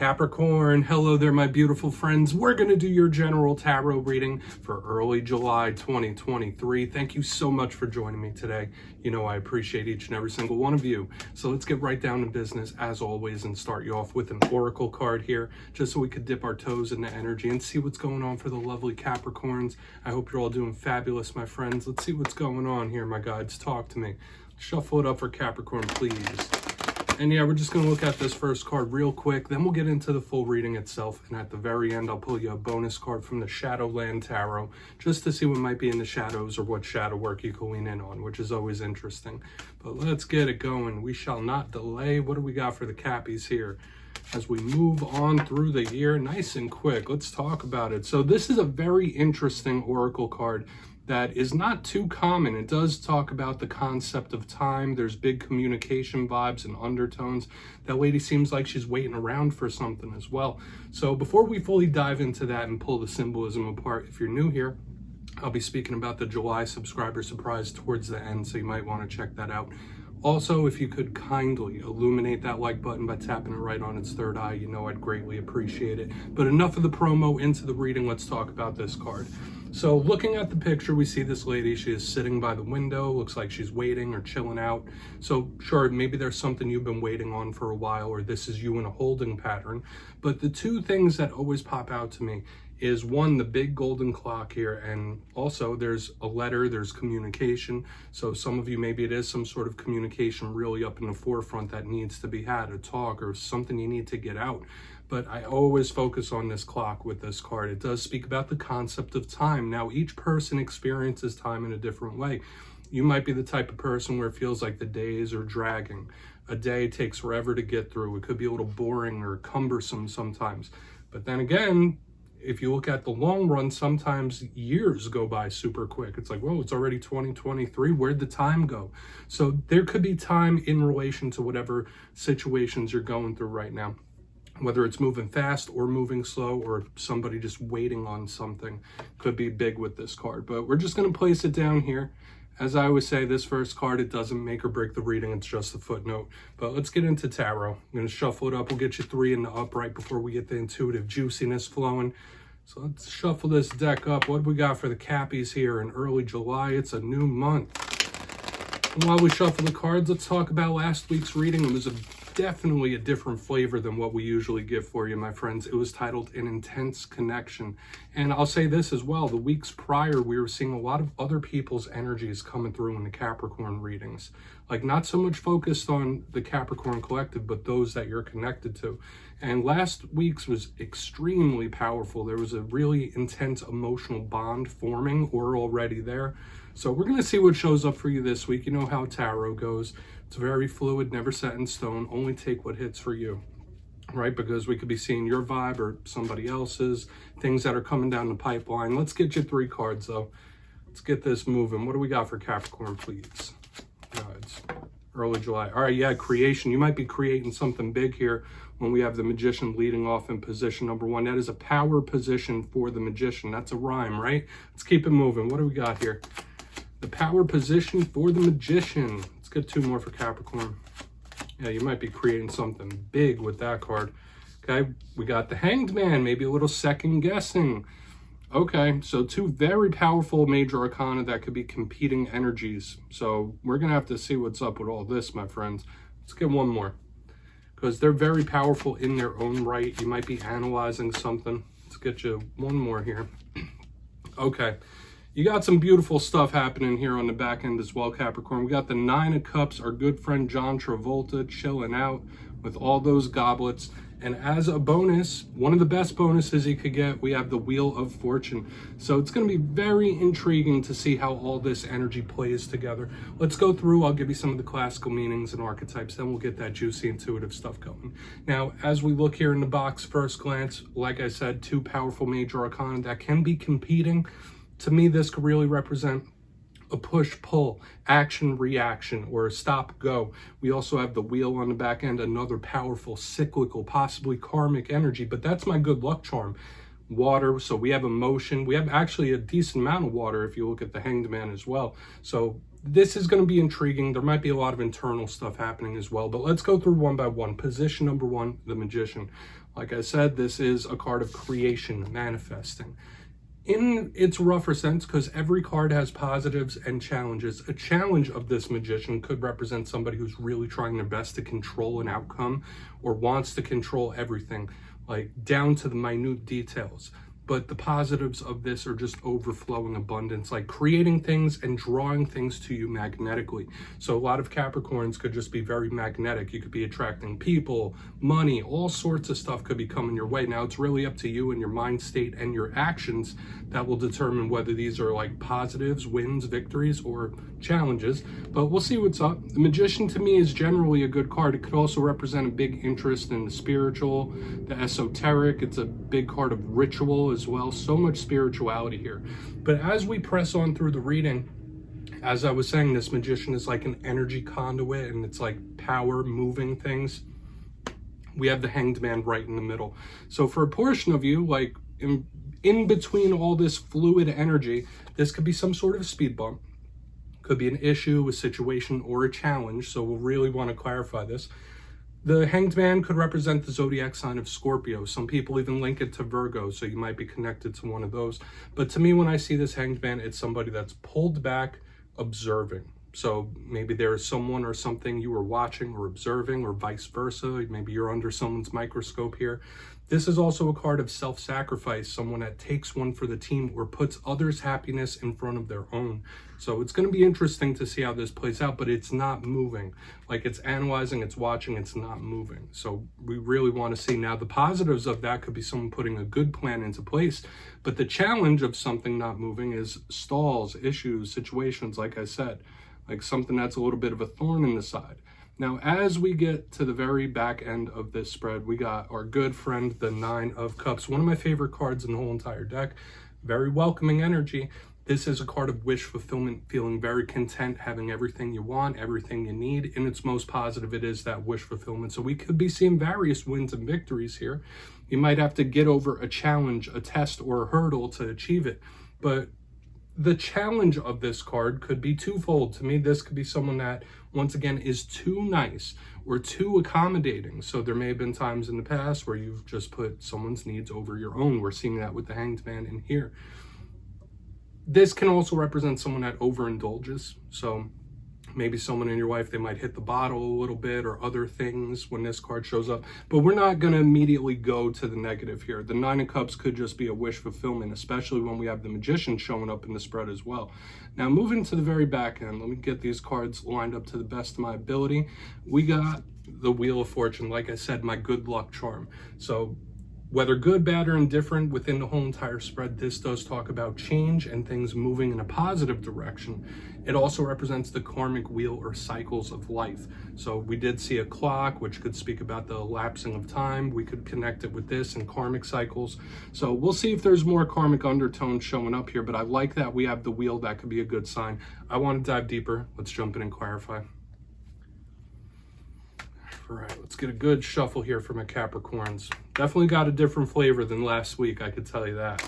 Capricorn, hello there my beautiful friends. We're going to do your general tarot reading for early July 2023. Thank you so much for joining me today. You know I appreciate each and every single one of you. So let's get right down to business as always and start you off with an oracle card here just so we could dip our toes in the energy and see what's going on for the lovely Capricorns. I hope you're all doing fabulous, my friends. Let's see what's going on here, my guides. Talk to me. Shuffle it up for Capricorn, please. And yeah, we're just going to look at this first card real quick, then we'll get into the full reading itself. And at the very end, I'll pull you a bonus card from the Shadowland Tarot, just to see what might be in the shadows or what shadow work you can lean in on, which is always interesting. But let's get it going. We shall not delay. What do we got for the Cappies here? As we move on through the year, nice and quick, let's talk about it. So this is a very interesting oracle card that is not too common. It does talk about the concept of time. There's big communication vibes and undertones. That lady seems like she's waiting around for something as well. So before we fully dive into that and pull the symbolism apart, if you're new here, I'll be speaking about the July subscriber surprise towards the end, so you might want to check that out. Also, if you could kindly illuminate that like button by tapping it right on its third eye, you know I'd greatly appreciate it. But enough of the promo, into the reading. Let's talk about this card. So looking at the picture, we see this lady. She is sitting by the window. Looks like she's waiting or chilling out. So sure, maybe there's something you've been waiting on for a while, or this is you in a holding pattern. But the two things that always pop out to me is one, the big golden clock here, and also there's a letter, there's communication. So some of you, maybe it is some sort of communication really up in the forefront that needs to be had, a talk or something you need to get out. But I always focus on this clock with this card. It does speak about the concept of time. Now, each person experiences time in a different way. You might be the type of person where it feels like the days are dragging. A day takes forever to get through. It could be a little boring or cumbersome sometimes. But then again, if you look at the long run, sometimes years go by super quick. It's like, whoa, it's already 2023. Where'd the time go? So there could be time in relation to whatever situations you're going through right now, whether it's moving fast or moving slow, or somebody just waiting on something. Could be big with this card. But we're just going to place it down here. As I always say, this first card, it doesn't make or break the reading. It's just a footnote. But let's get into tarot. I'm going to shuffle it up. We'll get you three in the upright before we get the intuitive juiciness flowing. So let's shuffle this deck up. What do we got for the Cappies here in early July? It's a new month. And while we shuffle the cards, let's talk about last week's reading. It was definitely a different flavor than what we usually give for you, my friends. It was titled An Intense Connection. And I'll say this as well, the weeks prior, we were seeing a lot of other people's energies coming through in the Capricorn readings. Like, not so much focused on the Capricorn collective, but those that you're connected to. And last week's was extremely powerful. There was a really intense emotional bond forming or already there. So we're going to see what shows up for you this week. You know how tarot goes. It's very fluid, never set in stone. Only take what hits for you, right? Because we could be seeing your vibe or somebody else's, things that are coming down the pipeline. Let's get you three cards, though. Let's get this moving. What do we got for Capricorn, please? Guys, early July. All right, yeah, creation. You might be creating something big here when we have the Magician leading off in position number one. That is a power position for the Magician. That's a rhyme, right? Let's keep it moving. What do we got here? The power position for the Magician. Let's get two more for Capricorn. Yeah, you might be creating something big with that card. Okay, we got the Hanged Man, maybe a little second guessing. Okay, so two very powerful major arcana that could be competing energies. So we're going to have to see what's up with all this, my friends. Let's get one more, because they're very powerful in their own right. You might be analyzing something. Let's get you one more here. Okay. You got some beautiful stuff happening here on the back end as well, Capricorn. We got the Nine of Cups, our good friend John Travolta chilling out with all those goblets. And as a bonus, one of the best bonuses you could get, we have the Wheel of Fortune. So it's going to be very intriguing to see how all this energy plays together. Let's go through. I'll give you some of the classical meanings and archetypes. Then we'll get that juicy, intuitive stuff going. Now, as we look here in the box, first glance, like I said, two powerful major arcana that can be competing. To me, this could really represent a push-pull, action-reaction, or a stop-go. We also have the Wheel on the back end, another powerful, cyclical, possibly karmic energy, but that's my good luck charm. Water, so we have emotion. We have actually a decent amount of water if you look at the Hanged Man as well. So this is going to be intriguing. There might be a lot of internal stuff happening as well, but let's go through one by one. Position number one, the Magician. Like I said, this is a card of creation, manifesting. In its rougher sense, because every card has positives and challenges, a challenge of this magician could represent somebody who's really trying their best to control an outcome or wants to control everything, like down to the minute details. But the positives of this are just overflowing abundance, like creating things and drawing things to you magnetically. So a lot of Capricorns could just be very magnetic. You could be attracting people, money, all sorts of stuff could be coming your way. Now it's really up to you and your mind state and your actions that will determine whether these are like positives, wins, victories, or challenges. But we'll see what's up. The Magician to me is generally a good card. It could also represent a big interest in the spiritual, the esoteric. It's a big card of ritual as well. So much spirituality here. But as we press on through the reading, as I was saying, this Magician is like an energy conduit, and it's like power moving things. We have the Hanged Man right in the middle. So for a portion of you, like in between all this fluid energy, this could be some sort of a speed bump. Could be an issue, a situation, or a challenge. So we'll really want to clarify this. The Hanged Man could represent the zodiac sign of Scorpio. Some people even link it to Virgo, so you might be connected to one of those. But to me, when I see this Hanged Man, it's somebody that's pulled back, observing. So maybe there is someone or something you are watching or observing, or vice versa. Maybe you're under someone's microscope here. This is also a card of self-sacrifice, someone that takes one for the team or puts others' happiness in front of their own. So it's going to be interesting to see how this plays out, but it's not moving. Like, it's analyzing, it's watching, it's not moving. So we really want to see. Now, the positives of that could be someone putting a good plan into place, but the challenge of something not moving is stalls, issues, situations, like I said, like something that's a little bit of a thorn in the side. Now, as we get to the very back end of this spread, we got our good friend, the Nine of Cups, one of my favorite cards in the whole entire deck. Very welcoming energy. This is a card of wish fulfillment, feeling very content, having everything you want, everything you need. In its most positive, it is that wish fulfillment. So we could be seeing various wins and victories here. You might have to get over a challenge, a test, or a hurdle to achieve it. But the challenge of this card could be twofold. To me, this could be someone that, once again, is too nice or too accommodating. So there may have been times in the past where you've just put someone's needs over your own. We're seeing that with the Hanged Man in here. This can also represent someone that overindulges. So maybe someone in your life, they might hit the bottle a little bit or other things when this card shows up. But we're not going to immediately go to the negative here. The Nine of Cups could just be a wish fulfillment, especially when we have the Magician showing up in the spread as well. Now, moving to the very back end, let me get these cards lined up to the best of my ability. We got the Wheel of Fortune, like I said, my good luck charm. So whether good, bad, or indifferent within the whole entire spread, this does talk about change and things moving in a positive direction. It also represents the karmic wheel or cycles of life. So we did see a clock, which could speak about the elapsing of time. We could connect it with this and karmic cycles. So we'll see if there's more karmic undertones showing up here, but I like that we have the wheel. That could be a good sign. I want to dive deeper. Let's jump in and clarify. All right, let's get a good shuffle here for my Capricorns. Definitely got a different flavor than last week, I could tell you that.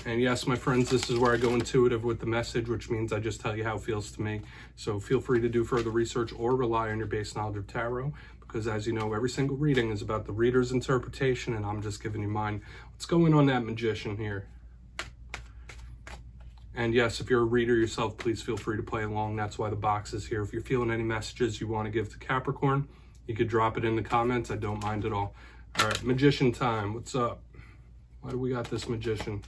And yes, my friends, this is where I go intuitive with the message, which means I just tell you how it feels to me. So feel free to do further research or rely on your base knowledge of tarot, because as you know, every single reading is about the reader's interpretation, and I'm just giving you mine. Let's go in on that Magician here. And yes, if you're a reader yourself, please feel free to play along. That's why the box is here. If you're feeling any messages you want to give to Capricorn, you could drop it in the comments. I don't mind at all. All right, Magician time. What's up? Why do we got this Magician?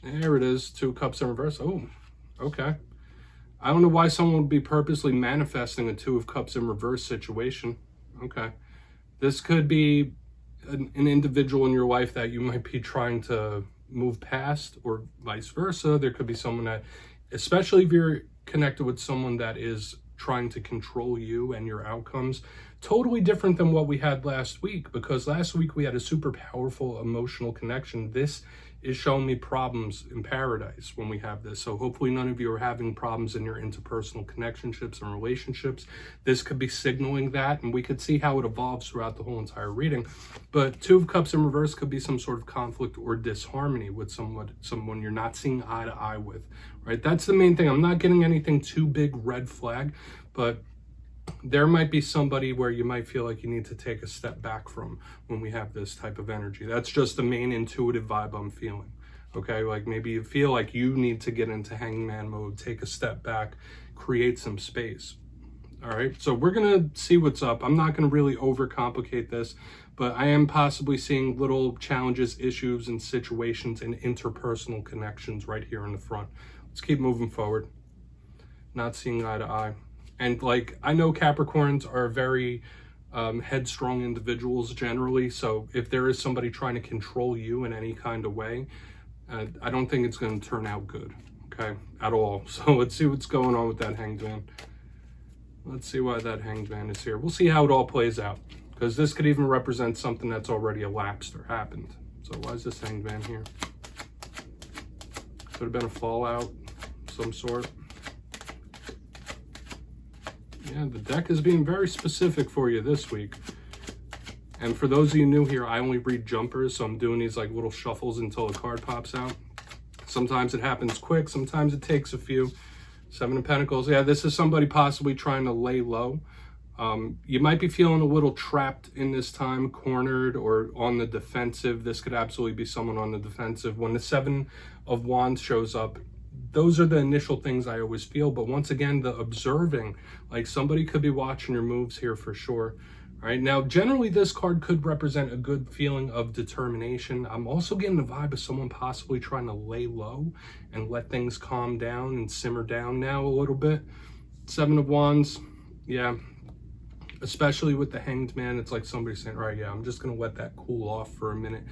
There it is. 2 cups in reverse. Oh, okay. I don't know why someone would be purposely manifesting a 2 of cups in reverse situation. Okay. This could be an individual in your life that you might be trying to move past, or vice versa. There could be someone that, especially if you're connected with someone that is trying to control you and your outcomes, totally different than what we had last week, because last week we had a super powerful emotional connection. This is showing me problems in paradise when we have this. So hopefully none of you are having problems in your interpersonal connectionships and relationships. This could be signaling that, and we could see how it evolves throughout the whole entire reading. But 2 of Cups in reverse could be some sort of conflict or disharmony with someone you're not seeing eye to eye with, right? That's the main thing. I'm not getting anything too big red flag, but there might be somebody where you might feel like you need to take a step back from when we have this type of energy. That's just the main intuitive vibe I'm feeling. Okay, like maybe you feel like you need to get into hangman mode, take a step back, create some space. All right, so we're gonna see what's up. I'm not gonna really overcomplicate this, but I am possibly seeing little challenges, issues, and situations and interpersonal connections right here in the front. Let's keep moving forward. Not seeing eye to eye. And like, I know Capricorns are very headstrong individuals generally, so if there is somebody trying to control you in any kind of way, I don't think it's going to turn out good, okay, at all. So let's see what's going on with that Hanged Man. Let's see why that Hanged Man is here. We'll see how it all plays out, because this could even represent something that's already elapsed or happened. So why is this Hanged Man here? Could have been a fallout of some sort. Yeah, the deck is being very specific for you this week. And for those of you new here, I only read jumpers, so I'm doing these like little shuffles until a card pops out. Sometimes it happens quick, sometimes it takes a few. Seven of Pentacles. Yeah, this is somebody possibly trying to lay low. You might be feeling a little trapped in this time, cornered or on the defensive. This could absolutely be someone on the defensive. When the Seven of Wands shows up, those are the initial things I always feel. But once again, the observing, like somebody could be watching your moves here for sure. All right, now generally this card could represent a good feeling of determination. I'm also getting the vibe of someone possibly trying to lay low and let things calm down and simmer down now a little bit. Seven of Wands, yeah, especially with the Hanged Man, it's like somebody saying, all right, yeah, I'm just gonna let that cool off for a minute.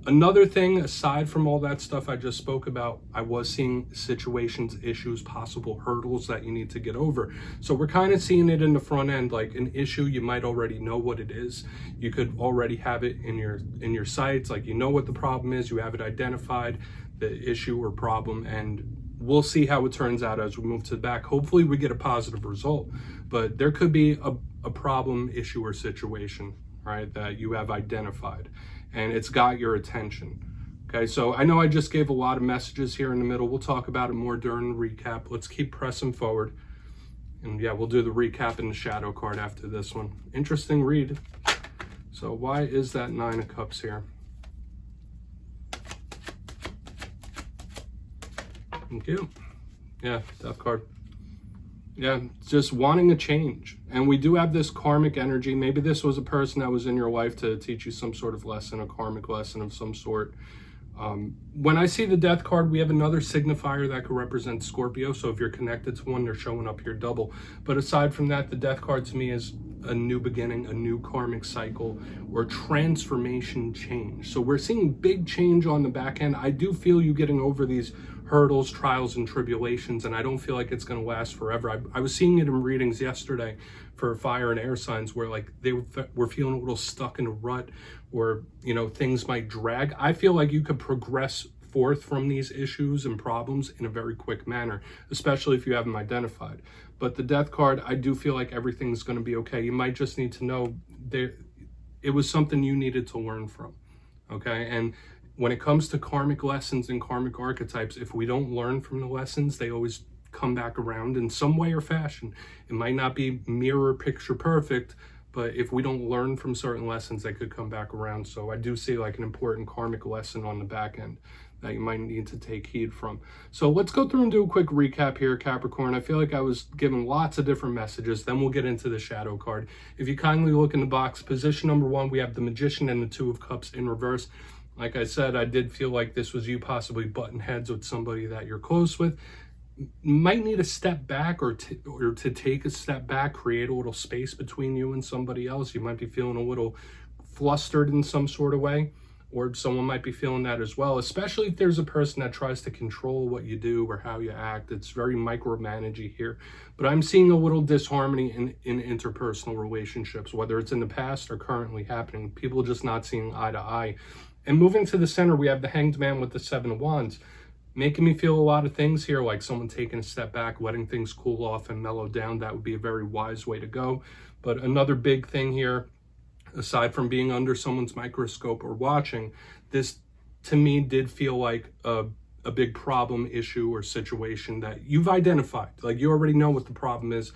Another thing, aside from all that stuff I just spoke about, I was seeing situations, issues, possible hurdles that you need to get over. So we're kind of seeing it in the front end, like an issue, you might already know what it is. You could already have it in your sights, like you know what the problem is, you have it identified, the issue or problem, and we'll see how it turns out as we move to the back. Hopefully we get a positive result, but there could be a problem, issue, or situation, right, that you have identified. And it's got your attention. Okay, so I know I just gave a lot of messages here in the middle. We'll talk about it more during the recap. Let's keep pressing forward. And yeah, we'll do the recap and the shadow card after this one. Interesting read. So why is that Nine of Cups here? Thank you. Yeah, Death card. Yeah, just wanting a change. And we do have this karmic energy. Maybe this was a person that was in your life to teach you some sort of lesson, a karmic lesson of some sort. When I see the Death card, we have another signifier that could represent Scorpio. So if you're connected to one, they're showing up here double. But aside from that, the Death card to me is a new beginning, a new karmic cycle, or transformation change. So we're seeing big change on the back end. I do feel you getting over these hurdles, trials, and tribulations, and I don't feel like it's going to last forever. I was seeing it in readings yesterday for fire and air signs where like they were feeling a little stuck in a rut, or you know, things might drag. I feel like you could progress forth from these issues and problems in a very quick manner, especially if you have them identified. But the Death card, I do feel like everything's going to be okay. You might just need to know it was something you needed to learn from. Okay, and when it comes to karmic lessons and karmic archetypes, if we don't learn from the lessons, they always come back around in some way or fashion. It might not be mirror picture perfect, but if we don't learn from certain lessons, they could come back around. So I do see like an important karmic lesson on the back end that you might need to take heed from. So let's go through and do a quick recap here, Capricorn. I feel like I was given lots of different messages. Then we'll get into the shadow card. If you kindly look in the box, position number 1, we have the Magician and the Two of Cups in reverse. Like I said, I did feel like this was you possibly butting heads with somebody that you're close with. Might need a step back or to take a step back, create a little space between you and somebody else. You might be feeling a little flustered in some sort of way, or someone might be feeling that as well, especially if there's a person that tries to control what you do or how you act. It's very micromanagey here. But I'm seeing a little disharmony in interpersonal relationships, whether it's in the past or currently happening. People just not seeing eye to eye. And moving to the center, we have the Hanged Man with the Seven of Wands, making me feel a lot of things here, like someone taking a step back, letting things cool off and mellow down. That would be a very wise way to go. But another big thing here, aside from being under someone's microscope or watching, this to me did feel like a big problem, issue, or situation that you've identified. Like you already know what the problem is.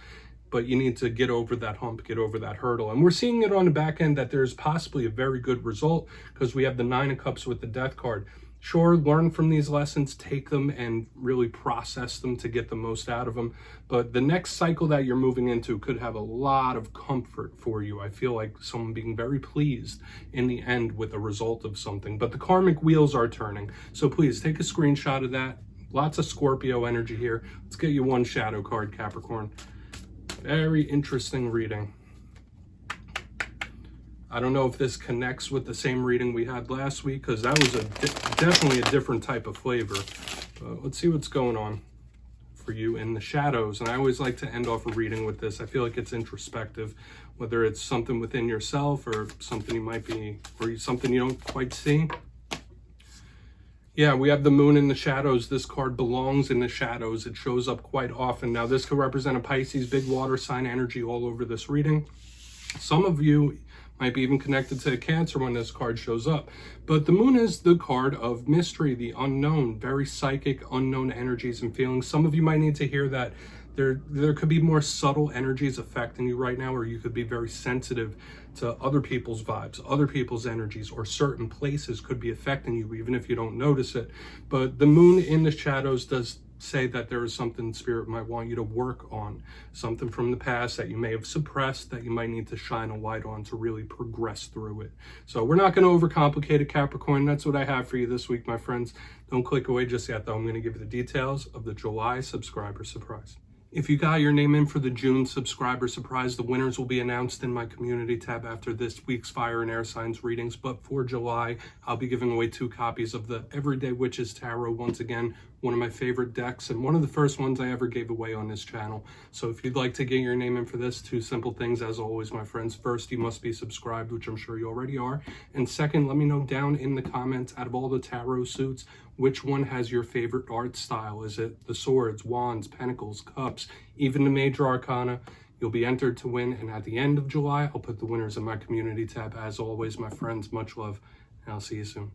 but you need to get over that hump, get over that hurdle. And we're seeing it on the back end that there's possibly a very good result, because we have the Nine of Cups with the Death card. Sure, learn from these lessons, take them and really process them to get the most out of them. But the next cycle that you're moving into could have a lot of comfort for you. I feel like someone being very pleased in the end with the result of something. But the karmic wheels are turning. So please take a screenshot of that. Lots of Scorpio energy here. Let's get you one shadow card, Capricorn. Very interesting reading. I don't know if this connects with the same reading we had last week, because that was definitely a different type of flavor. But let's see what's going on for you in the shadows. And I always like to end off a reading with this. I feel like it's introspective, whether it's something within yourself or something you might be, or something you don't quite see. Yeah, we have the moon in the shadows. This card belongs in the shadows. It shows up quite often. Now, this could represent a Pisces, big water sign energy all over this reading. Some of you might be even connected to Cancer when this card shows up. But the moon is the card of mystery, the unknown, very psychic, unknown energies and feelings. Some of you might need to hear that there could be more subtle energies affecting you right now, or you could be very sensitive to other people's vibes, other people's energies, or certain places could be affecting you even if you don't notice it. But the moon in the shadows does say that there is something Spirit might want you to work on, something from the past that you may have suppressed that you might need to shine a light on to really progress through it. So we're not going to overcomplicate it, Capricorn. That's what I have for you this week, my friends. Don't click away just yet, though. I'm going to give you the details of the July subscriber surprise. If you got your name in for the June subscriber surprise, the winners will be announced in my community tab after this week's fire and air signs readings. But for July, I'll be giving away 2 copies of the Everyday Witches Tarot. Once again, one of my favorite decks and one of the first ones I ever gave away on this channel. So if you'd like to get your name in for this, 2 simple things as always, my friends. First, you must be subscribed, which I'm sure you already are. And second, let me know down in the comments, out of all the tarot suits, which one has your favorite art style? Is it the swords, wands, pentacles, cups, even the major arcana? You'll be entered to win. And at the end of July, I'll put the winners in my community tab. As always, my friends, much love, and I'll see you soon.